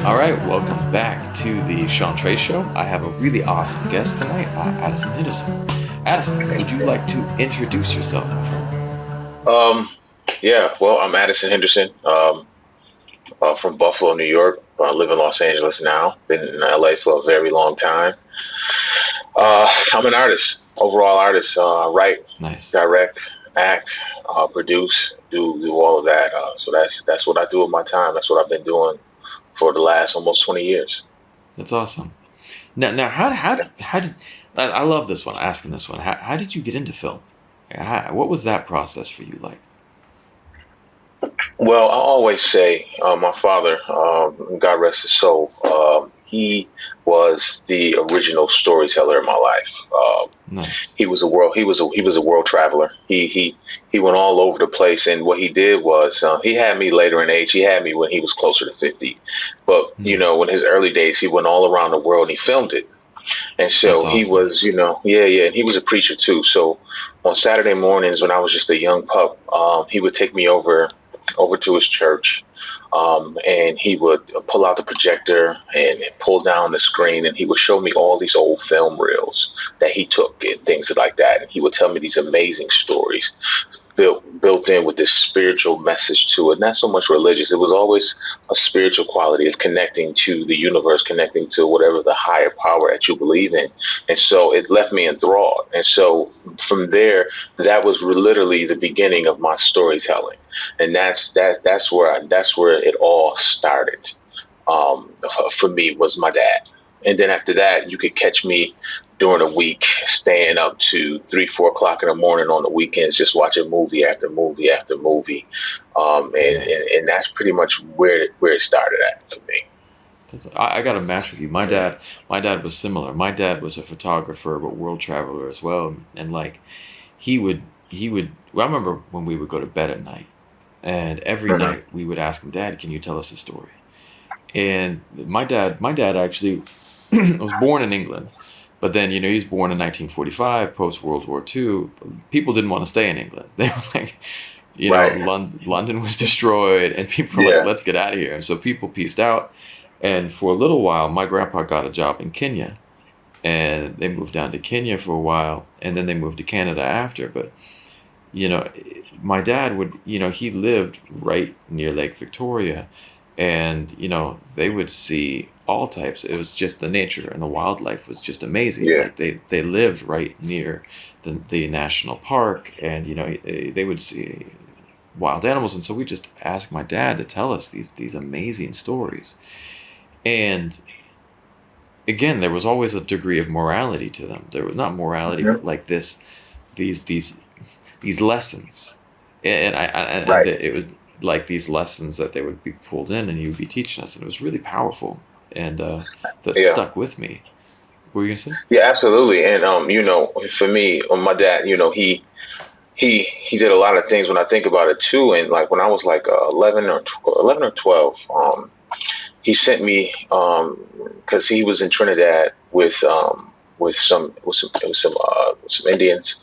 All right, welcome back to the Sean Trey Show. I have a really awesome guest tonight, Addison Henderson. Addison, would you like to introduce yourself, my friend? Um, yeah, well, I'm Addison Henderson, from Buffalo, New York. I live in Los Angeles now. Been in LA for a very long time. I'm an artist, overall artist. Write, Nice. direct, act, produce, do all of that. So that's what I do with my time. That's what I've been doing for the last almost 20 years. That's awesome. Now, how did I love this one? Asking this one, how did you get into film? What was that process for you like? Well, I always say my father, God rest his soul, he was the original storyteller in my life. Nice. He was a world traveler. He went all over the place, and what he did was he had me later in age. He had me when he was closer to 50, but Hmm. in his early days, he went all around the world and he filmed it. And That's so he awesome. was, yeah, yeah, and he was a preacher too. So on Saturday mornings when I was just a young pup, he would take me over to his church, and he would pull out the projector and pull down the screen, and he would show me all these old film reels that he took and things like that. And he would tell me these amazing stories built in with this spiritual message to it. Not so much religious. It was always a spiritual quality of connecting to the universe, connecting to whatever the higher power that you believe in. And so it left me enthralled. And so from there, that was literally the beginning of my storytelling. And that's where it all started. For me was my dad. And then after that, you could catch me during the week, staying up to 3, 4 o'clock in the morning on the weekends, just watching movie after movie after movie, Nice. and that's pretty much where it started at for me. I got a match with you. My dad was similar. My dad was a photographer, but world traveler as well. And like, he would. Well, I remember when we would go to bed at night, and every Hmm. night we would ask him, "Dad, can you tell us a story?" And my dad actually was born in England, but then he was born in 1945, post World War II. People didn't want to stay in England. They were like, Right. London was destroyed, and people were like, Yeah. let's get out of here. And so people pieced out. And for a little while, my grandpa got a job in Kenya, and they moved down to Kenya for a while, and then they moved to Canada after. But you know, my dad would, he lived right near Lake Victoria, and they would see all types. It was just the nature and the wildlife was just amazing. Yeah. Like they lived right near the national park, and they would see wild animals, and so we just asked my dad to tell us these amazing stories. And again, there was always a degree of morality to them. There was not morality, Hmm. but like these these lessons, and Right. it was like these lessons that they would be pulled in, and he would be teaching us, and it was really powerful, and that Yeah. stuck with me. What were you gonna say? Yeah. Absolutely. And for me, my dad, he did a lot of things when I think about it too. And like when I was like 11 or 12, he sent me because he was in Trinidad with some Indians,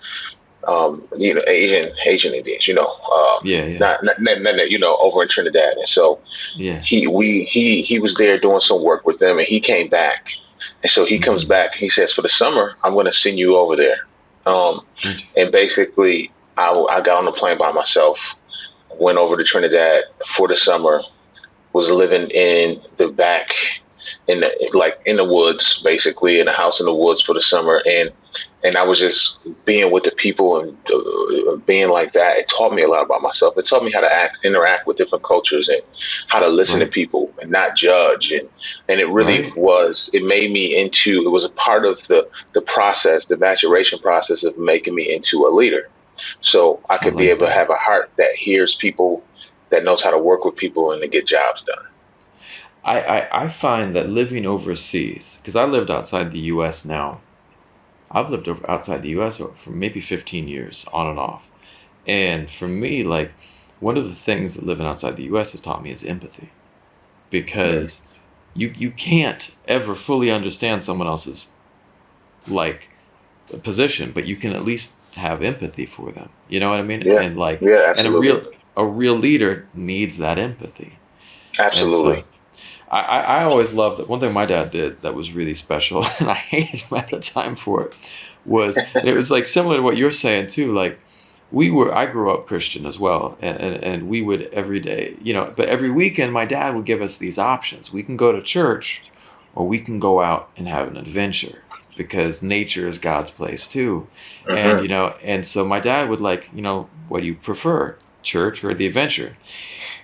Asian Indians, Yeah, yeah, not over in Trinidad. And so yeah. he was there doing some work with them, and he came back. And so he comes Hmm. back. He says, "For the summer, I'm going to send you over there." Um, and basically, I got on the plane by myself, went over to Trinidad for the summer, was living in the back, in the woods, basically in a house in the woods for the summer, and I was just being with the people and being like that. It taught me a lot about myself. It taught me how to interact with different cultures, and how to listen to Right, people and not judge. And it really right. was. It made me into. It was a part of the process, the maturation process of making me into a leader. So I I could be like able to that. have a heart that hears people, that knows how to work with people and to get jobs done. I find that living overseas, because I lived outside the U.S. now. I've lived outside the U.S. for maybe 15 years, on and off. And for me, like, one of the things that living outside the U.S. has taught me is empathy, Mm. because you can't ever fully understand someone else's like position, but you can at least have empathy for them. You know what I mean? Yeah, And like, yeah, and absolutely. a real leader needs that empathy. And so Absolutely. I always loved that. One thing my dad did that was really special, and I hated him at the time for it, and it was like similar to what you're saying too. Like I grew up Christian as well, and we would every day, but every weekend my dad would give us these options. We can go to church, or we can go out and have an adventure, because nature is God's place too. And, Hmm. and so my dad would like, what do you prefer, church or the adventure?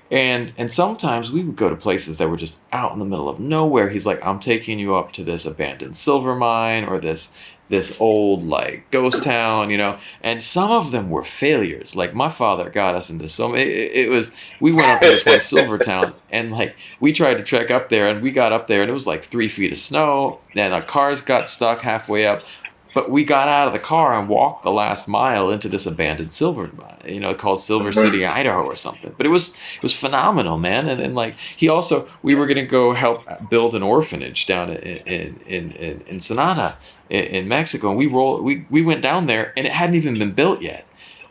And sometimes we would go to places that were just out in the middle of nowhere. He's like, I'm taking you up to this abandoned silver mine, or this old like ghost town, and some of them were failures. Like my father got us into it was, we went up to this one silver town, and like we tried to trek up there, and we got up there and it was like 3 feet of snow, and our cars got stuck halfway up. But we got out of the car and walked the last mile into this abandoned silver mine, called Silver Hmm. City, Idaho, or something. But it was phenomenal, man. And then like we were gonna go help build an orphanage down in Ensenada, in Mexico, and we went down there, and it hadn't even been built yet.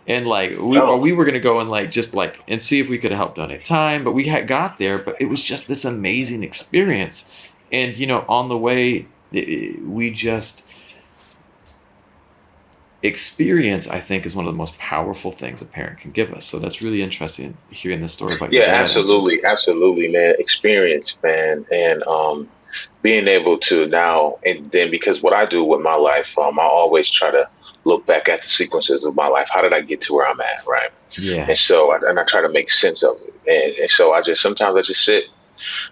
And like Oh, we were gonna go and like just like and see if we could help donate time, but we had got there, but it was just this amazing experience. And on the way, we just experience, I think, is one of the most powerful things a parent can give us. So that's really interesting hearing the story about your yeah, dad. absolutely, absolutely, man. Experience, man, and being able to now, and then because what I do with my life, I always try to look back at the sequences of my life. How did I get to where I'm at, right? Yeah. And so, I try to make sense of it. And so, sometimes I just sit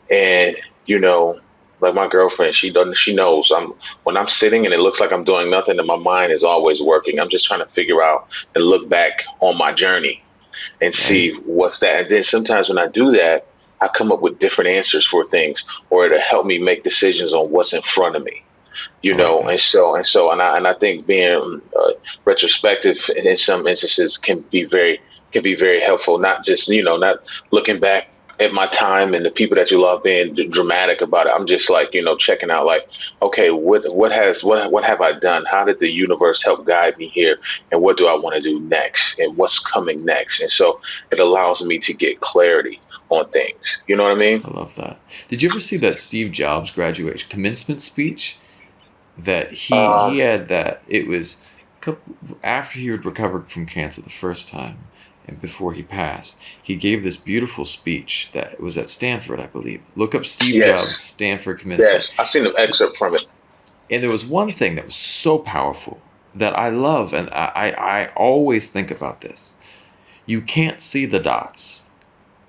and you know like my girlfriend, she knows I'm when I'm sitting and it looks like I'm doing nothing and my mind is always working. I'm just trying to figure out and look back on my journey and Right. see what's that. And then sometimes when I do that, I come up with different answers for things, or it'll help me make decisions on what's in front of me. I like that. And I think being retrospective in some instances can be very helpful. Not just not looking back at my time and the people that you love being dramatic about it. I'm just like checking out like, okay, what have I done? How did the universe help guide me here? And what do I want to do next? And what's coming next? And so it allows me to get clarity on things. You know what I mean? I love that. Did you ever see that Steve Jobs graduation commencement speech? That he Um, had, that it was after he had recovered from cancer the first time, and before he passed, he gave this beautiful speech that was at Stanford, I believe. Look up Steve Jobs yes, Stanford commencement. yes, I've seen an excerpt from it. And there was one thing that was so powerful that I love, and I always think about this. You can't see the dots.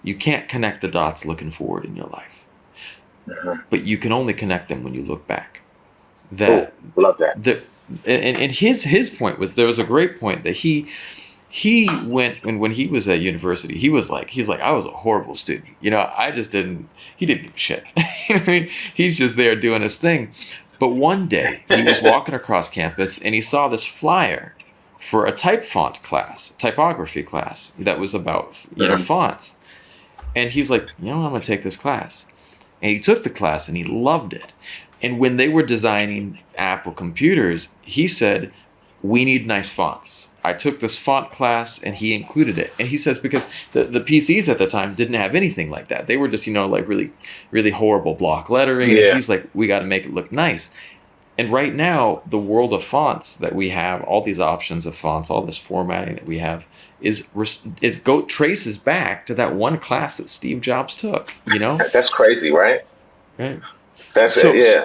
You can't connect the dots looking forward in your life, Mhm. but you can only connect them when you look back. Oh, That love that. the and his point was, there was a great point that he went, and when he was at university, he's like, I was a horrible student. I just didn't he didn't give a shit. You know what I mean? He's just there doing his thing. But one day he was walking across campus, and he saw this flyer for a typography class that was about Mhm. fonts. And he's like, I'm gonna take this class. And he took the class and he loved it. And when they were designing Apple computers, he said, we need nice fonts. I took this font class and he included it. And he says, because the PCs at the time didn't have anything like that. They were just, like really, really horrible block lettering. And Yeah, he's like, we got to make it look nice. And right now, the world of fonts that we have, all these options of fonts, all this formatting that we have, traces back to that one class that Steve Jobs took. that's crazy, right? Right. That's So, yeah.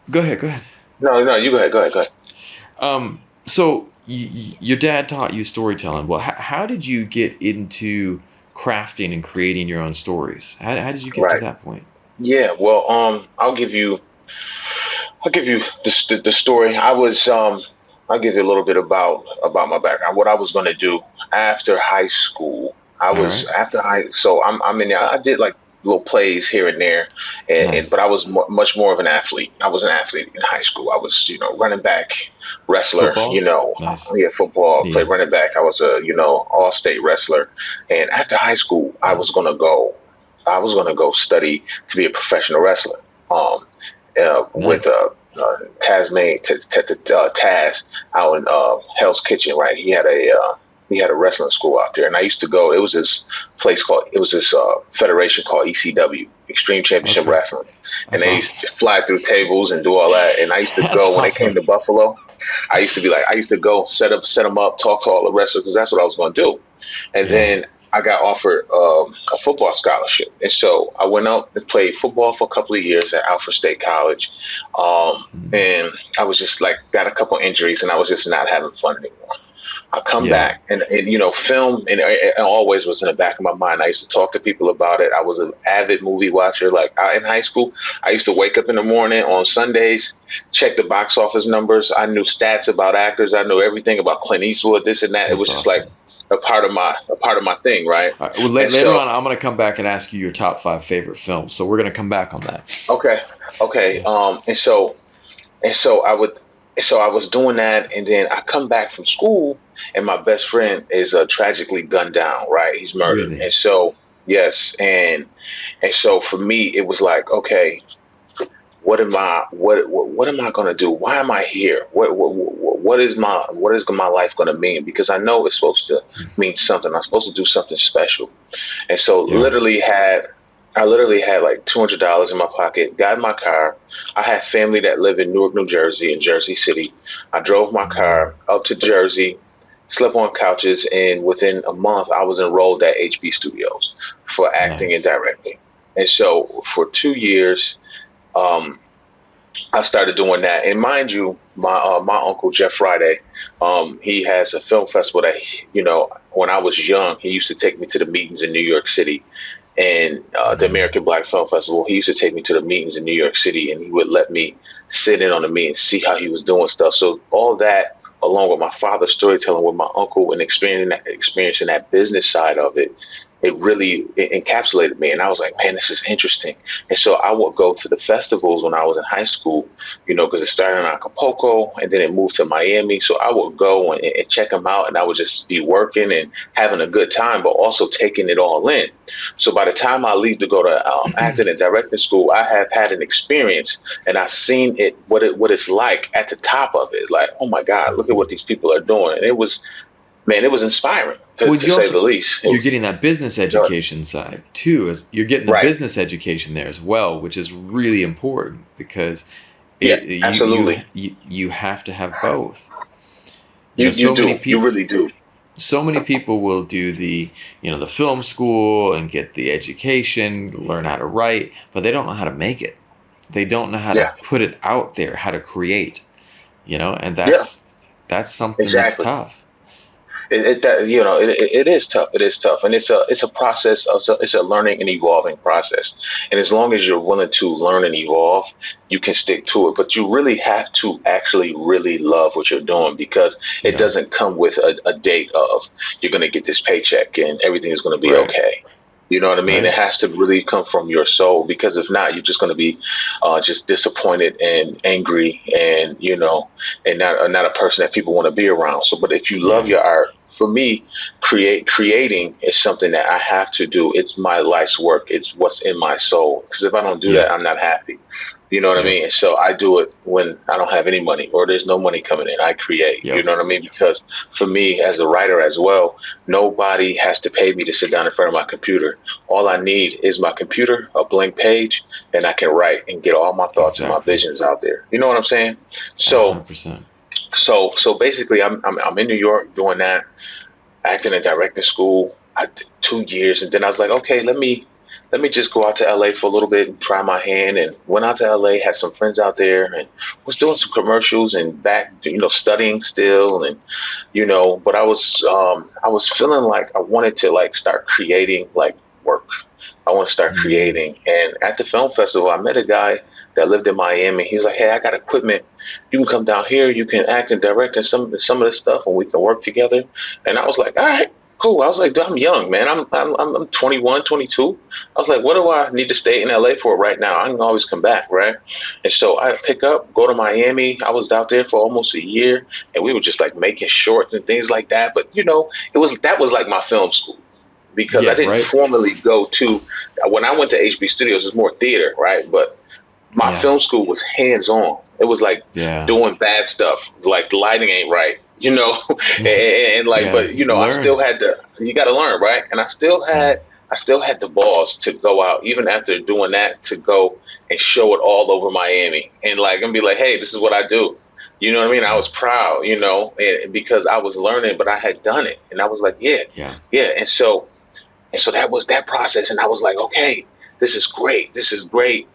go ahead, go ahead. No, no, you go ahead, go ahead, go ahead. So your dad taught you storytelling. Well, how did you get into crafting and creating your own stories? How did you get to Right. that point? Yeah. Well, I'll give you the story. I'll give you a little bit about my background. What I was going to do after high school. I All was right. after high, so I'm in there. I did like little plays here and there, but Nice. I was much more of an athlete. I was an athlete in high school. I was running back, wrestler. Football. Nice. Yeah, football. Played Yeah. running back. I was a all state wrestler. And after high school, I Wow. was gonna go. I was gonna go study to be a professional wrestler. With Nice. Tasman, Taz out in Hell's Kitchen, right? He had a he had a wrestling school out there, and I used to go. It was this federation called ECW, Extreme Championship Okay. Wrestling, and That's they used awesome. to fly through tables and do all that. And I used to That's go when they came awesome. to Buffalo. I used to go set them up, talk to all the wrestlers because that's what I was going to do. And Yeah. then I got offered a football scholarship, and so I went out and played football for a couple of years at Alfred State College. Mm. And I was just like got a couple injuries, and I was just not having fun anymore. I come Yeah. back and you know film and it always was in the back of my mind. I used to talk to people about it. I was an avid movie watcher. Like in high school, I used to wake up in the morning on Sundays, check the box office numbers. I knew stats about actors. I knew everything about Clint Eastwood, this and that. It That's was just like awesome. a part of my thing, right? All right. Well, And later so on, I'm going to come back and ask you your top five favorite films. So we're going to come back on that. okay, okay, Yeah. and so I was doing that, and then I come back from school, and my best friend is tragically gunned down. Right, he's murdered, Really? and so yes, and so for me, it was like, okay, what am I gonna do? Why am I here? What is my life gonna mean? Because I know it's supposed to mean something. I'm supposed to do something special, and so Yeah. I literally had like $200 in my pocket, got in my car. I had family that lived in Newark, New Jersey, in Jersey City. I drove my Mm. car up to Jersey, slept on couches, and within a month, I was enrolled at HB Studios for acting and Nice. directing. And so for 2 years, um, I started doing that. And mind you, my uncle Jeff Friday, he has a film festival that you know. When I was young, he used to take me to the meetings in New York City, and the Mm. American Black Film Festival. He used to take me to the meetings in New York City, and he would let me sit in on the meeting, see how he was doing stuff. So all that, along with my father's storytelling with my uncle and experiencing that business side of it, it really encapsulated me. And I was like, man, this is interesting. And so I would go to the festivals when I was in high school, you know, because it started in Acapulco and then it moved to Miami. So I would go and check them out, and I would just be working and having a good time, but also taking it all in. So by the time I leave to go to acting and directing school, I have had an experience, and I've seen what it's like at the top of it. Like, oh my God, look at Mhm. what these people are doing. And it was, man, it was inspiring Well, to say the least. you're getting that business Uh, education side too. As you're getting the right. business education there as well, which is really important because Yeah, absolutely. you have to have both. You know, You do. You really do. so many people will do the film school and get the education, learn how to write, but they don't know how to make it. They don't know how to Yeah. put it out there, how to create, and Yeah. that's something that's Exactly. tough. You know, it is tough. It is tough, and it's a process of it's a learning and evolving process. And as long as you're willing to learn and evolve, you can stick to it. But you really have to actually really love what you're doing, because it Yeah. doesn't come with a date of you're going to get this paycheck and everything is going to be Right. okay. You know what I mean? It Right. has to really come from your soul, because if not, you're just going to be just disappointed and angry, and and not a person that people want to be around. So, but if you love Yeah. your art, for me, creating is something that I have to do. It's my life's work. It's what's in my soul. Because if I don't do that, Yep. I'm not happy. You know what I Yep. mean? So I do it when I don't have any money or there's no money coming in. I create. You Yep. know what I mean? Because for me, as a writer as well, nobody has to pay me to sit down in front of my computer. All I need is my computer, a blank page, and I can write and get all my thoughts and my Exactly. visions out there. You know what I'm saying? A So, hundred percent. so basically, I'm in New York doing that, acting and directing school. I did 2 years, and then I was like, okay, let me just go out to LA for a little bit and try my hand. And went out to LA, had some friends out there, and was doing some commercials and back, studying still, and but I was feeling like I wanted to like start creating like work. I want to start Mm. creating. And at the film festival, I met a guy that lived in Miami. He was like, "Hey, I got equipment. You can come down here. You can act and direct and some of this stuff, and we can work together." And I was like, "All right, cool." I was like, "I'm young, man. I'm 21, 22." I was like, "What do I need to stay in LA for right now? I can always come back, right?" And so I pick up, go to Miami. I was out there for almost a year, and we were just like making shorts and things like that. But that was like my film school, because I Yeah. didn't Right. formally go to when I went to HB Studios. It's more theater, right? But my Yeah. film school was hands on. It was like Yeah. doing bad stuff, like the lighting ain't right. you know, Yeah. and like, Yeah. but you know, I still Learn. had to. You got to learn, right? And Yeah. I still had the balls to go out, even after doing that, to go and show it all over Miami, and be like, hey, this is what I do. You know what I mean? I Yeah. was proud, and because I was learning, but I had done it, and I was like, yeah, Yeah. yeah, and so that was that process, and I was like, okay, this is great,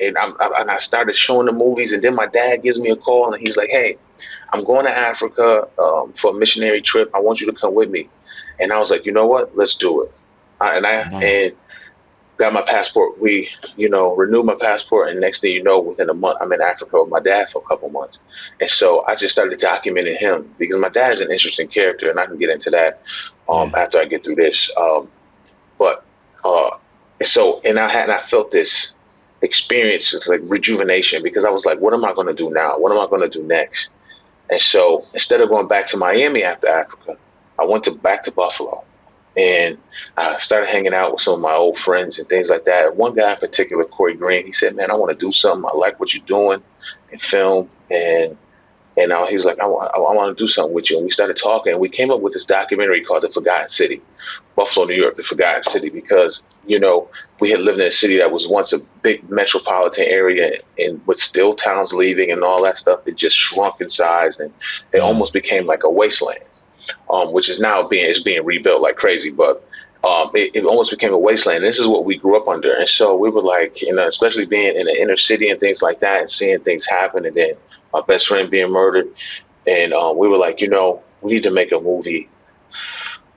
and I started showing the movies, and then my dad gives me a call, and he's like, hey, I'm going to Africa for a missionary trip. I want you to come with me. And I was like, you know what? Let's do it. Nice. And got my passport. We, renewed my passport, and next thing you know, within a month, I'm in Africa with my dad for a couple months. And so I just started documenting him because my dad's an interesting character, and I can get into that Yeah. after I get through this. But uh, and I felt this experience, it's like rejuvenation, because I was like, what am I going to do now? What am I going to do next? And so instead of going back to Miami after Africa, I went back to Buffalo, and I started hanging out with some of my old friends and things like that. One guy in particular, Corey Green, he said, "Man, I want to do something. I like what you're doing in film." And he was like, I want to do something with you. And we started talking, and we came up with this documentary called The Forgotten City, Buffalo, New York, The Forgotten City, because, we had lived in a city that was once a big metropolitan area, and with still towns leaving and all that stuff, it just shrunk in size, and it Yeah. almost became like a wasteland, which is now being rebuilt like crazy. But it almost became a wasteland. This is what we grew up under. And so we were like, especially being in the inner city and things like that, and seeing things happen, and then my best friend being murdered. And we were like, we need to make a movie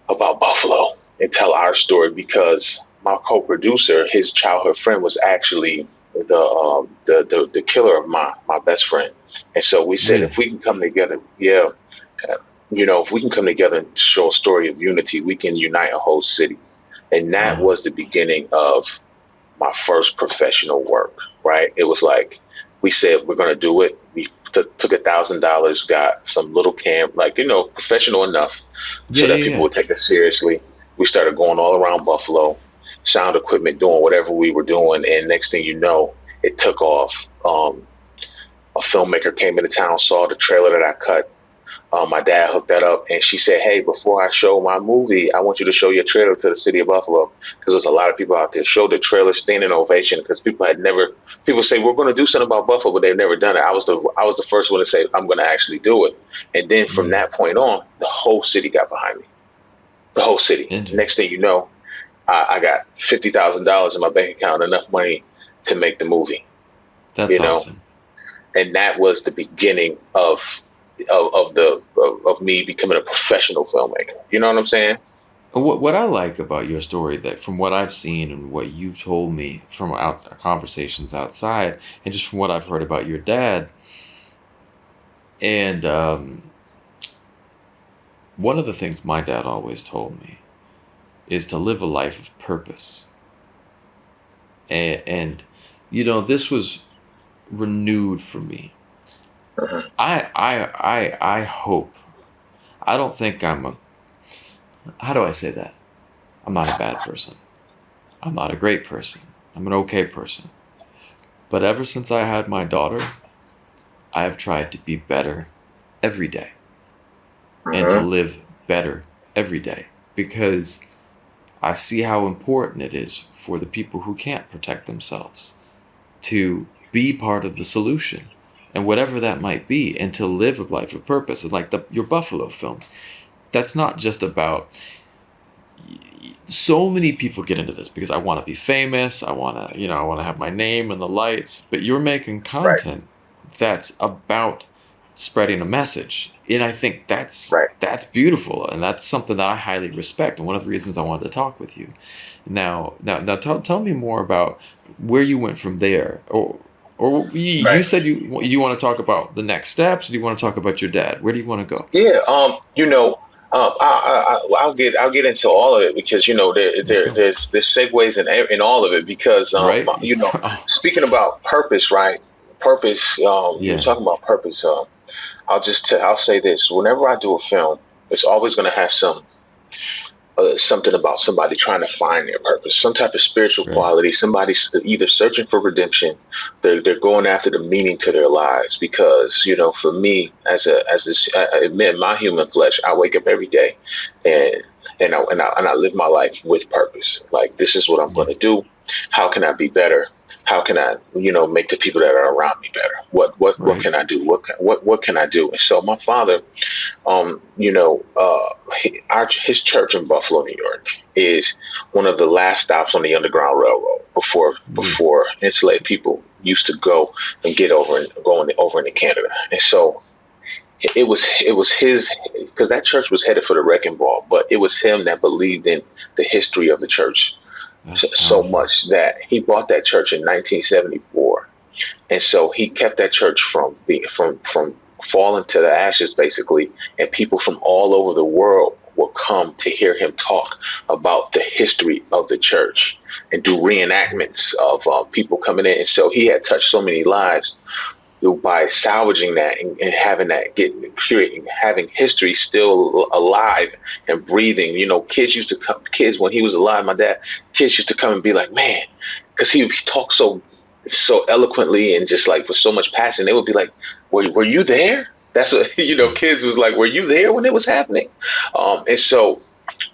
about Buffalo and tell our story, because my co-producer, his childhood friend, was actually the killer of my best friend. And so we said, Really. if we can come together, yeah, if we can come together and show a story of unity, we can unite a whole city. And that Wow. was the beginning of my first professional work, right? It was like, we said, we're going to do it. We took $1,000, got some little camp, like, professional enough Yeah. so that Yeah. people Yeah. would take us seriously. We started going all around Buffalo, sound equipment, doing whatever we were doing. And next thing you know, it took off. A filmmaker came into town, saw the trailer that I cut. My dad hooked that up, and she said, "Hey, before I show my movie, I want you to show your trailer to the city of Buffalo, because there's a lot of people out there." Show the trailer, standing ovation, because people had never. People say, we're going to do something about Buffalo, but they've never done it. I was the first one to say, I'm going to actually do it. And then from Mm. that point on, the whole city got behind me. The whole city. Next Interesting. thing you know, I got $50,000 in my bank account, enough money to make the movie. That's You know, awesome. and that was the beginning of me becoming a professional filmmaker. You know what I'm saying? What I like about your story, that from what I've seen and what you've told me from conversations outside, and just from what I've heard about your dad, and one of the things my dad always told me is to live a life of purpose. And this was renewed for me. Mhm. I hope. I don't think I'm a. How do I say that? I'm not a bad person. I'm not a great person. I'm an okay person. But ever since I had my daughter, I have tried to be better every day and to Mhm. live better every day, because I see how important it is for the people who can't protect themselves to be part of the solution, and whatever that might be, and to live a life of purpose. And like your Buffalo film, that's not just about. So many people get into this because I want to be famous. I want to have my name in the lights. But you're making Right. content that's about spreading a message, and I think Right. that's beautiful, and that's something that I highly respect. And one of the reasons I wanted to talk with you. Now, tell me more about where you went from there, or you Right. said you want to talk about the next steps. Or do you want to talk about your dad? Where do you want to go? Yeah. I'll get into all of it, because Let's go. there's segues in all of it, because Right? Oh, speaking about purpose, right? Purpose. You were yeah. talking about purpose. I'll say this: whenever I do a film, it's always going to have some something about somebody trying to find their purpose, some type of spiritual Right. quality. Somebody's either searching for redemption, they're going after the meaning to their lives. Because for me, as this, I admit, my human flesh, I wake up every day, and and I live my life with purpose. Like, this is what I'm Yeah. going to do. How can I be better? How can I, make the people that are around me better? What Right. can I do? What can I do? And so my father, his church in Buffalo, New York, is one of the last stops on the Underground Railroad before Ooh. before enslaved people used to go and get over into Canada. And so it was his, because that church was headed for the wrecking ball, but it was him that believed in the history of the church That's so powerful. much that he bought that church in 1974. And so he kept that church from falling to the ashes, basically. And people from all over the world will come to hear him talk about the history of the church and do reenactments of people coming in. And so he had touched so many lives by salvaging that, and having that creating, having history still alive and breathing. Kids used to come. Kids, when he was alive, my dad, kids used to come and be like, man, because he talked so eloquently and just like with so much passion. They would be like, were you there? That's what Yeah. kids was like, were you there when it was happening? And so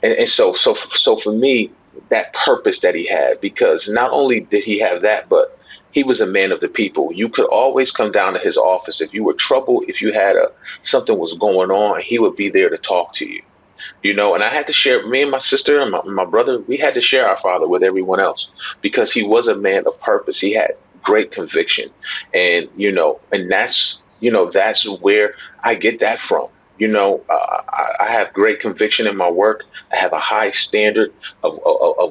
for me, that purpose that he had, because not only did he have that, but he was a man of the people. You could always come down to his office if you were troubled, if you had something was going on. He would be there to talk to you. And I had to share, me and my sister and my brother, we had to share our father with everyone else, because he was a man of purpose. He had great conviction. And that's where I get that from. I have great conviction in my work. I have a high standard of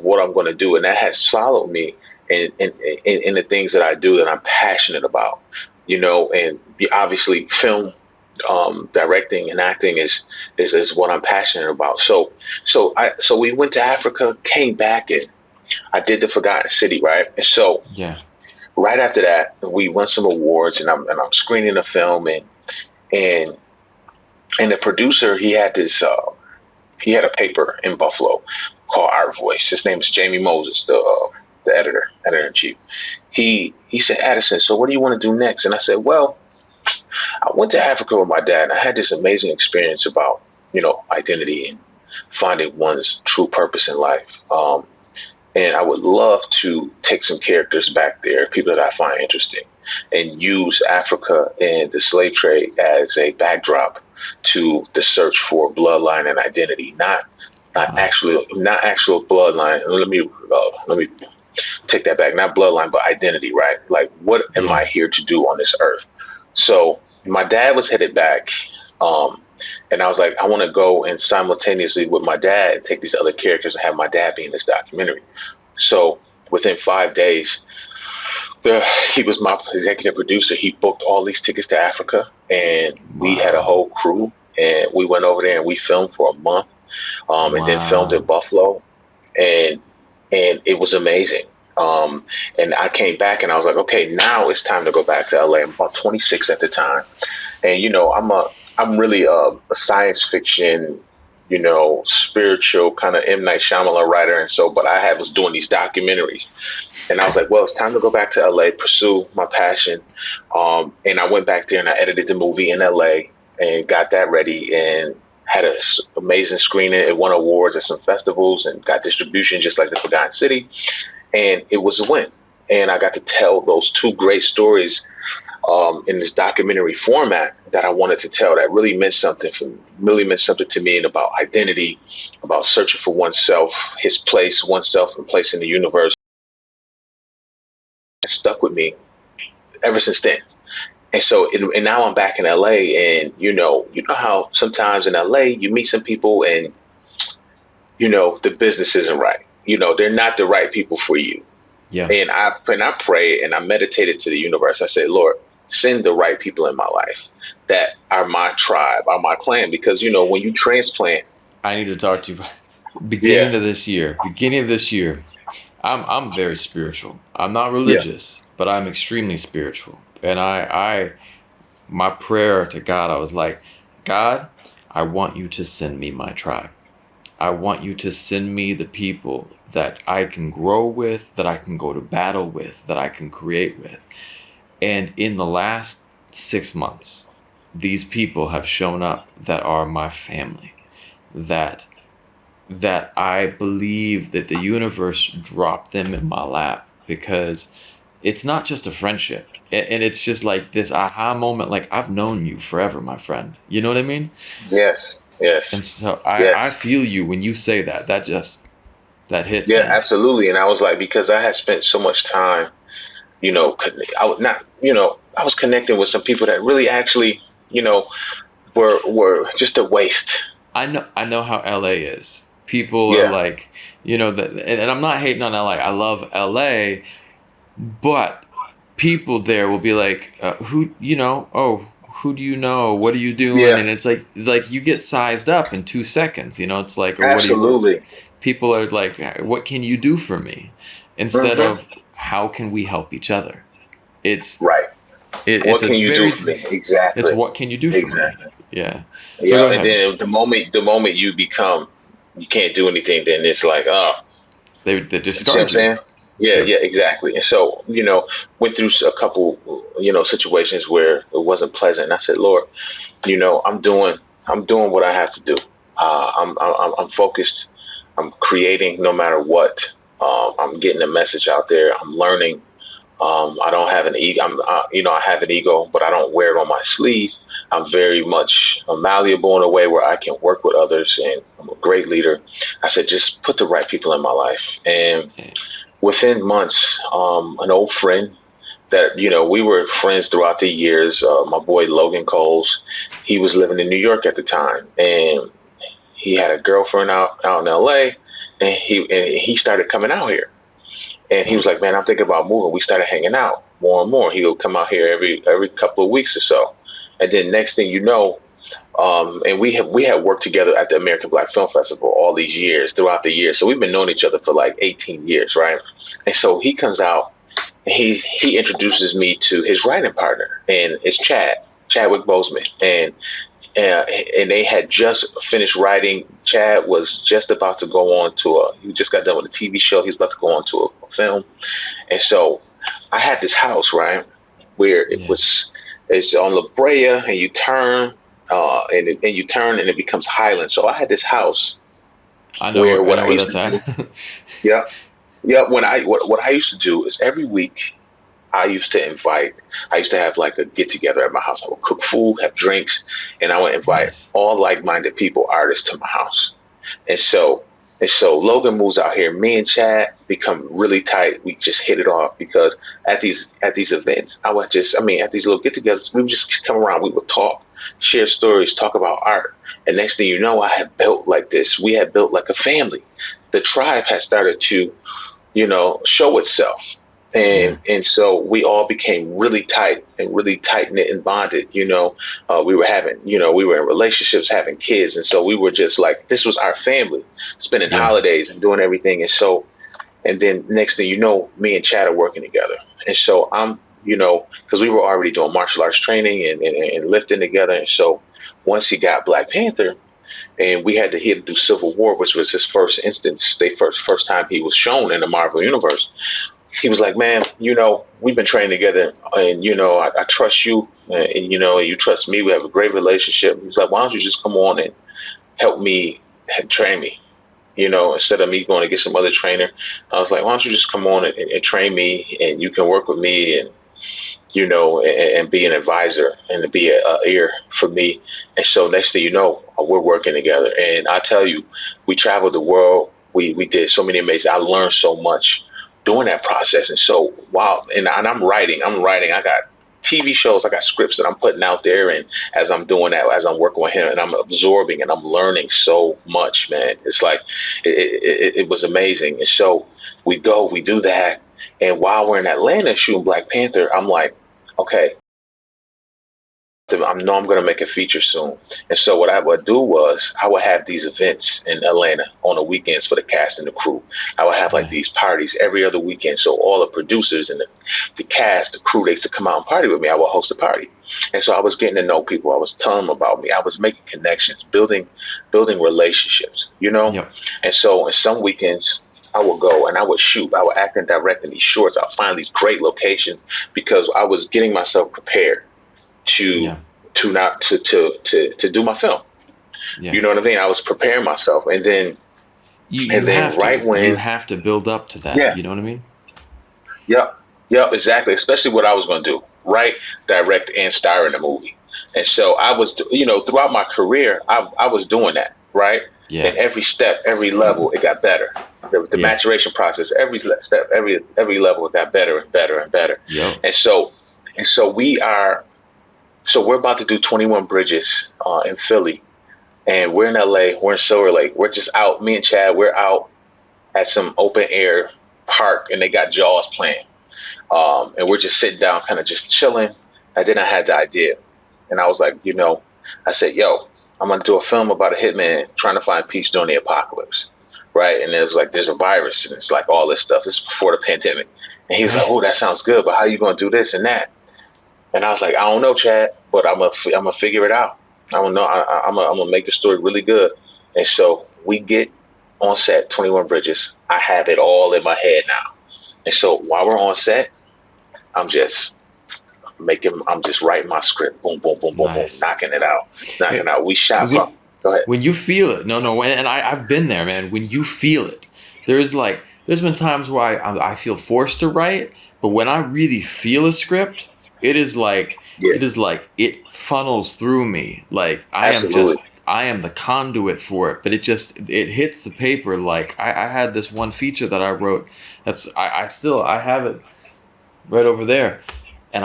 what I'm going to do. And that has followed me in the things that I do that I'm passionate about. And obviously film, directing and acting is what I'm passionate about. So we went to Africa, came back, and I did the Forgotten City, right? And so Yeah. right after that, we won some awards, and I'm screening the film, and and the producer, he had a paper in Buffalo called Our Voice. His name is Jamie Moses, the editor in chief. He said, Addison, so what do you want to do next? And I said, well, I went to Africa with my dad, and I had this amazing experience about identity and finding one's true purpose in life. And I would love to take some characters back there, people that I find interesting, and use Africa and the slave trade as a backdrop to the search for bloodline and identity. Wow. Not actual bloodline. Let me take that back. Not bloodline, but identity. Right? Like, what am Yeah. I here to do on this earth? So my dad was headed back. Um, and I was like, I want to go and simultaneously with my dad take these other characters and have my dad be in this documentary. So within 5 days, the he was my executive producer. He booked all these tickets to Africa, and we had a Wow. whole crew, and we went over there and we filmed for a month, and then filmed in Wow. Buffalo, and it was amazing. And I came back and I was like, okay, now it's time to go back to LA. I'm about 26 at the time, and I'm really a science fiction, spiritual kind of M Night Shyamalan writer, and so but I was doing these documentaries, and I was like, well, it's time to go back to LA, pursue my passion. And I went back there and I edited the movie in LA and got that ready and had an amazing screening. It won awards at some festivals and got distribution just like the Forgotten City, and it was a win. And I got to tell those two great stories in this documentary format that I wanted to tell, that really meant something to me, and about identity, about searching for oneself, oneself and place in the universe. It stuck with me ever since then. And so, and now I'm back in LA, and you know how sometimes in LA you meet some people, and the business isn't right. They're not the right people for you. Yeah. And I pray and I meditated to the universe. I said, Lord, send the right people in my life that are my tribe, are my clan. Because when you transplant, I need to talk to you. yeah, Beginning of this year, I'm very spiritual. I'm not yeah, religious, but I'm extremely spiritual. And my prayer to God, I was like, God, I want you to send me my tribe. I want you to send me the people that I can grow with, that I can go to battle with, that I can create with. And in the last 6 months, these people have shown up that are my family, that I believe that the universe dropped them in my lap, because it's not just a friendship. And it's just like this aha moment, like I've known you forever, my friend. You know what I mean? Yes, yes, And so I yes. feel you when you say that. That hits, Yeah, man. absolutely. And I was like, because I had spent so much time, I would not, I was connecting with some people that really actually, you know, were just a waste. I know how LA is. People are Yeah, like, that, and I'm not hating on LA. I love LA, but people there will be like, oh, who do you know? What are you doing? yeah, And it's like you get sized up in 2 seconds. It's like, oh, what do you? absolutely. People are like, what can you do for me? Instead Hmm. of how can we help each other? It's Right. it's What a can you do very for me? it's Exactly. what can you do for me? Exactly. Yeah. So Yeah. go And ahead. then the moment you can't do anything, then it's like, oh, They you see what I'm discard you. saying? Yeah, Yep. yeah, exactly. And so, went through a couple, situations where it wasn't pleasant. And I said, Lord, I'm doing what I have to do. I'm focused. I'm creating no matter what. I'm getting the message out there. I'm learning. I don't have an ego. I have an ego, but I don't wear it on my sleeve. I'm very much malleable in a way where I can work with others, and I'm a great leader. I said, just put the right people in my life. And Yeah. within months, an old friend that we were friends throughout the years. My boy Logan Coles, he was living in New York at the time, and he had a girlfriend out in L.A. and he started coming out here. And he was like, Nice. "Man, I'm thinking about moving." We started hanging out more and more. He would come out here every couple of weeks or so, and then next thing you know, and we had worked together at the American Black Film Festival all these years throughout the years. So we've been knowing each other for like 18 years, right? And so he comes out and he introduces me to his writing partner, and it's Chadwick Boseman, and they had just finished writing. Chad was just about to go on to he just got done with a TV show. He's about to go on to a film, and so I had this house, right, where Yeah. it's on La Brea, and you turn, and you turn, and it becomes Highland. So I had this house where I what know I where used that's to at. do, yeah, yeah. What I used to do is every week I used to invite. I used to have like a get together at my house. I would cook food, have drinks, and I would invite Nice. all like minded people, artists, to my house. And so Logan moves out here. Me and Chad become really tight. We just hit it off because at these events, at these little get-togethers, we would just come around. We would talk, share stories, talk about art. And next thing you know, I had built like this. We had built like a family. The tribe had started to, show itself. Yeah. And so we all became really tight and really tight knit and bonded. We were in relationships, having kids, and so we were just like this was our family, spending Yeah. holidays and doing everything. And then next thing you know, me and Chad are working together, and so because we were already doing martial arts training and lifting together, and so once he got Black Panther, and he had to do Civil War, which was his first instance, first time he was shown in the Marvel universe. He was like, "Man, we've been training together, and I trust you, and you trust me. We have a great relationship." He was like, "Why don't you just come on and help me and train me? Instead of me going to get some other trainer." I was like, "Why don't you just come on and train me, and you can work with me, and and be an advisor and to be a ear for me." And so next thing you know, we're working together, and I tell you, we traveled the world. We did so many amazing. I learned so much during that process, and so wow. And I'm writing. I got TV shows. I got scripts that I'm putting out there, and as I'm doing that, as I'm working with him, and I'm absorbing and I'm learning so much, man. It's like it was amazing. And so we do that, and while we're in Atlanta shooting Black Panther, I'm like, okay, I know I'm going to make a feature soon. And so what I would do was I would have these events in Atlanta on the weekends for the cast and the crew. I would have like Nice. these parties every other weekend. So all the producers and the cast, the crew, they used to come out and party with me. I would host a party. And so I was getting to know people. I was telling them about me. I was making connections, building relationships, you know? Yep. And so in some weekends, I would go and I would shoot. I would act and direct in these shorts. I'll find these great locations because I was getting myself prepared to Yeah. not to do my film. Yeah. You know what I mean? I was preparing myself, You and then have to. right You when, have to build up to that. yeah, You know what I mean? yep, yep, exactly. Especially what I was going to do, right? Direct and star in a movie. And so I was, throughout my career, I was doing that, right? And Yeah. every step, every level, it got better. The Yeah. maturation process, every step, every level, it got better and better and better. Yep. And so, we are, so we're about to do 21 Bridges in Philly, and we're in LA. We're in Silver Lake. We're just out. Me and Chad, we're out at some open air park, and they got Jaws playing. And we're just sitting down, kind of just chilling. And then I had the idea, and I was like, I said, "Yo, I'm gonna do a film about a hitman trying to find peace during the apocalypse, right?" And it was like, there's a virus, and it's like all this stuff. This is before the pandemic, and he was like, Right. "Oh, that sounds good, but how you gonna do this and that?" And I was like, "I don't know, Chad, but I'm gonna figure it out. I don't know. I'm gonna make the story really good." And so we get on set, 21 Bridges. I have it all in my head now. And so while we're on set, I'm just I'm just writing my script, boom, boom, boom, boom, boom, Nice. knocking it out, knocking Hey, out. We shot when from. Go ahead. when you feel it, no, no, and I've been there, man. When you feel it, there's been times where I feel forced to write, but when I really feel a script, it is like Yeah, it funnels through me. Like absolutely. I am the conduit for it, but it hits the paper. Like I had this one feature that I wrote. I have it right over there, and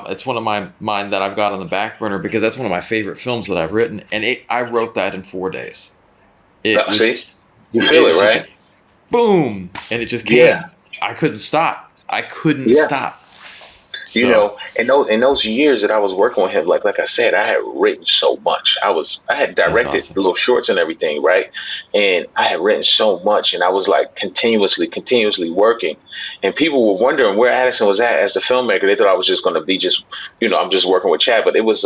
it's one of mine that I've got on the back burner because that's one of my favorite films that I've written, and I wrote that in 4 days. It See, was you it feel it, was just right? like boom, and it just Yeah, came. I couldn't stop. I couldn't yeah. stop. So In those years that I was working with him, like I said, I had written so much. I had that's directed awesome. little shorts and everything, right? And I had written so much, and I was like continuously working. And people were wondering where Addison was at as the filmmaker. They thought I was just going to be I'm just working with Chad. But I was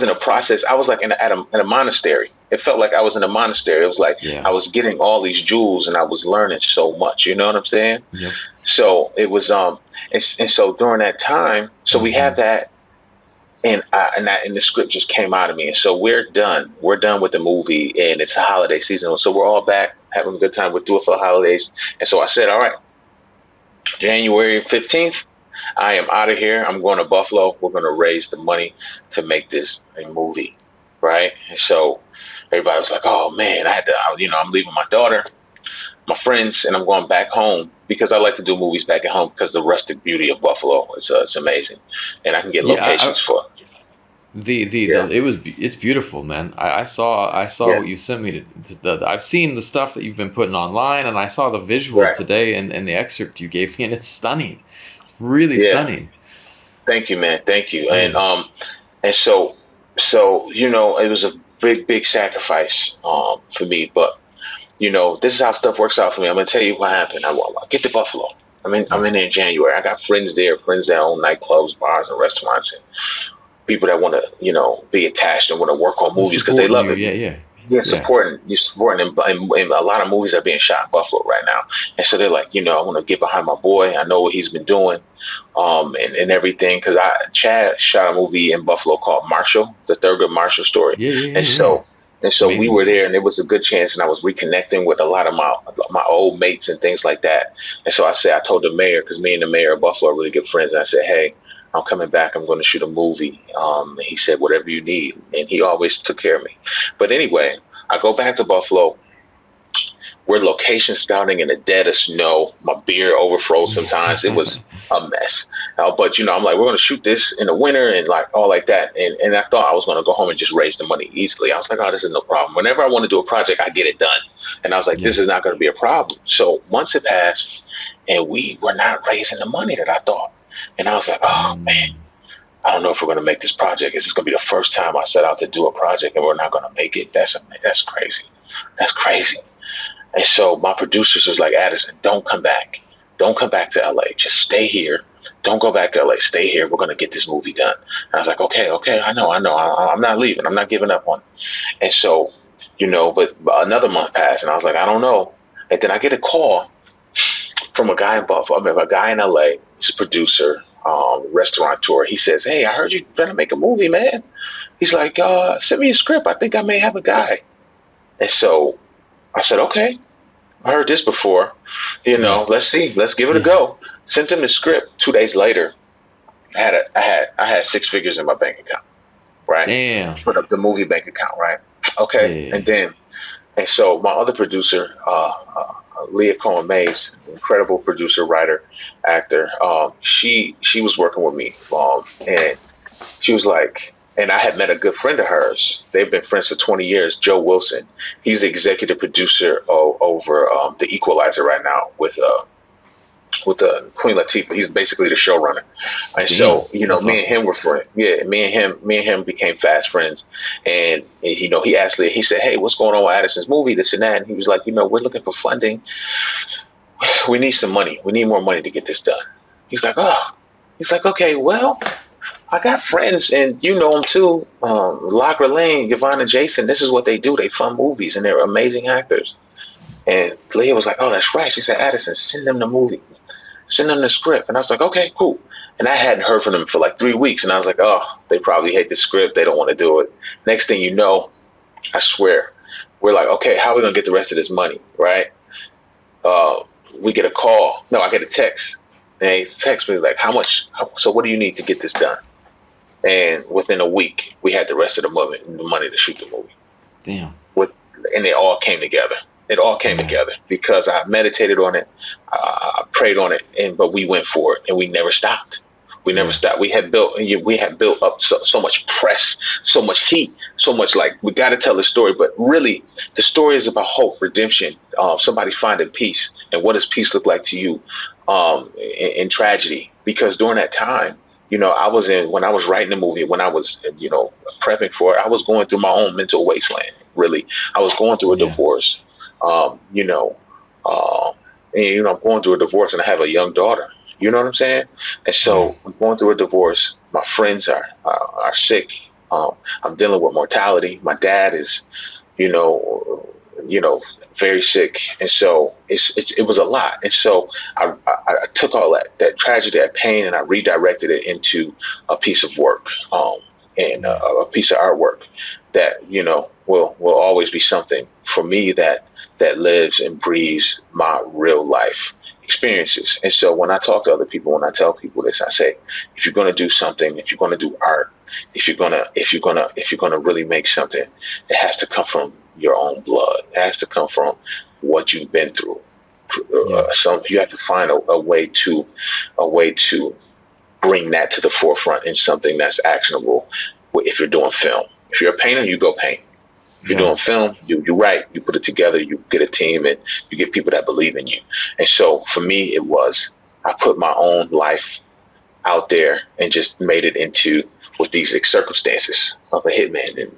in a process. I was like in a monastery. It felt like I was in a monastery. It was like I Yeah. was getting all these jewels, and I was learning so much. You know what I'm saying? Yep. So it was and so during that time, so we have Hmm. that, and the script just came out of me, and so we're done. We're done with the movie, and it's a holiday season, so we're all back having a good time. We're through it for the holidays, and so I said, all right, January 15th, I am out of here. I'm going to Buffalo. We're going to raise the money to make this a movie, right? And so everybody was like, oh man, I'm leaving my daughter, my friends, and I'm going back home because I like to do movies back at home because the rustic beauty of Buffalo is it's amazing, and I can get Yeah. locations for. The Yeah, it's beautiful, man. I saw yeah, what you sent me. I've seen the stuff that you've been putting online, and I saw the visuals right, today and the excerpt you gave me, and it's stunning. It's really yeah. stunning. Thank you, man. Thank you. And Yeah. and so it was a big sacrifice for me, but this is how stuff works out for me. I'm gonna tell you what happened. I get to Buffalo. I'm Yeah. in there in January. I got friends there, friends that own nightclubs, bars, and restaurants, and people that want to, be attached and want to work on And movies because they supporting love you. it. Yeah. Yeah. Yeah, Yeah. you're supporting, and a lot of movies are being shot in Buffalo right now, and so they're like, I want to get behind my boy. I know what he's been doing, and everything because Chad shot a movie in Buffalo called Marshall, the Thurgood Marshall story, Yeah. Yeah. and Yeah. Yeah. so we Amazing were movie. there, and it was a good chance, and I was reconnecting with a lot of my old mates and things like that, and so I told the mayor because me and the mayor of Buffalo are really good friends, and I said, hey. I'm coming back. I'm going to shoot a movie. And he said, whatever you need. And he always took care of me. But anyway, I go back to Buffalo. We're location scouting in the dead of snow. My beer overflows sometimes. It was a mess. But I'm like, we're gonna shoot this in the winter and like all like that. And I thought I was gonna go home and just raise the money easily. I was like, oh, this is no problem. Whenever I want to do a project, I get it done. And I was like, Yeah. this is not gonna be a problem. So months had passed, and we were not raising the money that I thought. And I was like, oh man, Mm. I don't know if we're gonna make this project. Is this gonna be the first time I set out to do a project and we're not gonna make it? That's crazy. That's crazy. And so my producers was like, Addison, don't come back. Don't come back to LA. Just stay here. don't go back to LA. Stay here. We're gonna get this movie done. And I was like, okay, I know. I'm not leaving. I'm not giving up on it. And so, but another month passed, and I was like, I don't know. And then I get a call from a guy in Buffalo, a guy in LA. He's a producer, restaurateur. He says, "Hey, I heard you trying to make a movie, man." He's like, "Send me a script. I think I may have a guy." And so I said, "Okay, I heard this before. Yeah. Let's see. Let's give it a Yeah. go." Sent him the script. 2 days later, I had six figures in my bank account. Right, Damn. put up the movie bank account. Right. Yeah. Okay, Yeah. and then so my other producer, Leah Cohen Mays, incredible producer, writer, actor. She was working with me, and she was like, and I had met a good friend of hers. They've been friends for 20 years, Joe Wilson. He's the executive producer over The Equalizer right now with Queen Latifah. He's basically the showrunner. And Damn. so, That's me and awesome. him were friends. Yeah, me and him became fast friends. And he asked me, he said, "Hey, what's going on with Addison's movie, this and that?" And he was like, "We're looking for funding. We need some money. We need more money to get this done." He's like, "Oh." He's like, "Okay, well, I got friends, and you know them too. Locker Lane, Yvonne and Jason. This is what they do. They fund movies, and they're amazing actors." And Leah was like, "Oh, that's right." She said, "Addison, send them the movie. Send them the script." And I was like, "Okay, cool." And I hadn't heard from them for like 3 weeks, and I was like, "Oh, they probably hate the script. They don't want to do it." Next thing you know, I swear, we're like, "Okay, how are we gonna get the rest of this money?" Right? Uh, we get a call. No, I get a text. And he texts me like, "How much? So what do you need to get this done?" And within a week, we had the rest of the money to shoot the movie. Damn. With and it all came together. It all came Yeah. together because I meditated on it, I prayed on it, but we went for it, and we never stopped. We never Yeah. stopped. We had built up so much press, so much heat, so much like we got to tell the story. But really, the story is about hope, redemption, somebody finding peace, and what does peace look like to you in tragedy? Because during that time, when I was writing the movie, when I was prepping for it, I was going through my own mental wasteland. Really, I was going through a Yeah. divorce. Um, you know, uh, I'm going through a divorce, and I have a young daughter. You know what I'm saying? And Yeah. so I'm going through a divorce. My friends are sick. I'm dealing with mortality. My dad is, you know, very sick, and so it was a lot. And so I took all that tragedy, that pain, and I redirected it into a piece of work, and Yeah. a piece of artwork that will always be something for me that lives and breathes my real life experiences. And so when I talk to other people, when I tell people this, I say, if you're going to do something, if you're going to do art, if you're gonna really make something, it has to come from your own blood. It has to come from what you've been through. Yeah. You have to find a way to bring that to the forefront in something that's actionable. If you're doing film, if you're a painter, you go paint. If you're Yeah. doing film, you write, you put it together, you get a team, and you get people that believe in you. And so for me, it was I put my own life out there and just made it into with these circumstances of a hitman, and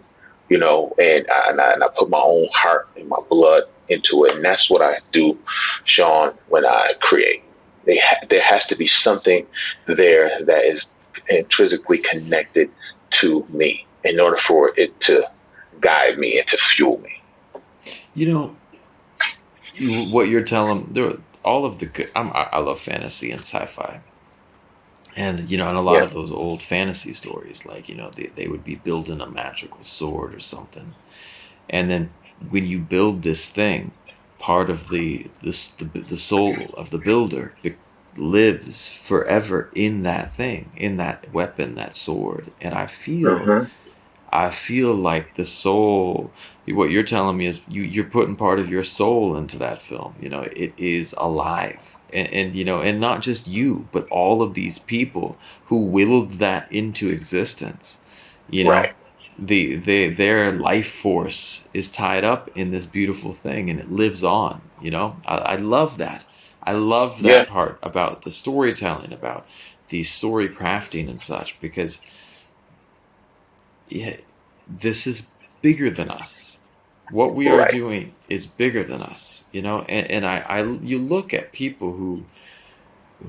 I put my own heart and my blood into it, and that's what I do, Sean, when I create. There has to be something there that is intrinsically connected to me in order for it to guide me and to fuel me. You know, what you're telling there, all of the good. I love fantasy and sci-fi, and and a lot Yeah. of those old fantasy stories, like they would be building a magical sword or something, and then when you build this thing, part of the soul of the builder lives forever in that thing, in that weapon, that sword, and Hmm. I feel like the soul, what you're telling me is you're putting part of your soul into that film. It is alive. And not just you, but all of these people who willed that into existence. You know, Right. their life force is tied up in this beautiful thing and it lives on. I love that. I love that Yeah. part about the storytelling, about the story crafting and such, because yeah, this is bigger than us. What we are Right. doing is bigger than us, and you look at people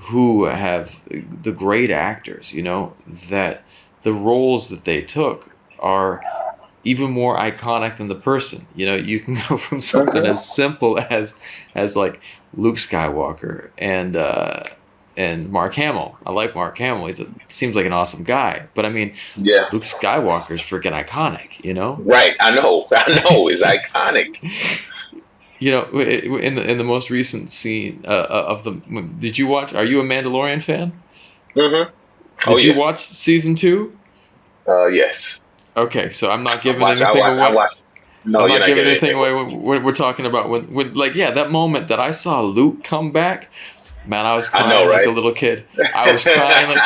who have the great actors, that the roles that they took are even more iconic than the person. You can go from something Hmm. as simple as like Luke Skywalker and Mark Hamill. I like Mark Hamill. Seems like an awesome guy. But I mean, Yeah. Luke Skywalker's freaking iconic. Right. I know. I know. It's iconic. In the most recent scene of the, did you watch? Are you a Mandalorian fan? Hmm. Oh Did you yeah. watch season two? Yes. Okay, so I'm not I giving watch. I anything watch. I away. watch. No, I'm you're not not giving getting anything anything with away it. when we're talking about when like yeah, that moment that I saw Luke come back, man, I was I know, crying like a right? little kid. I was crying like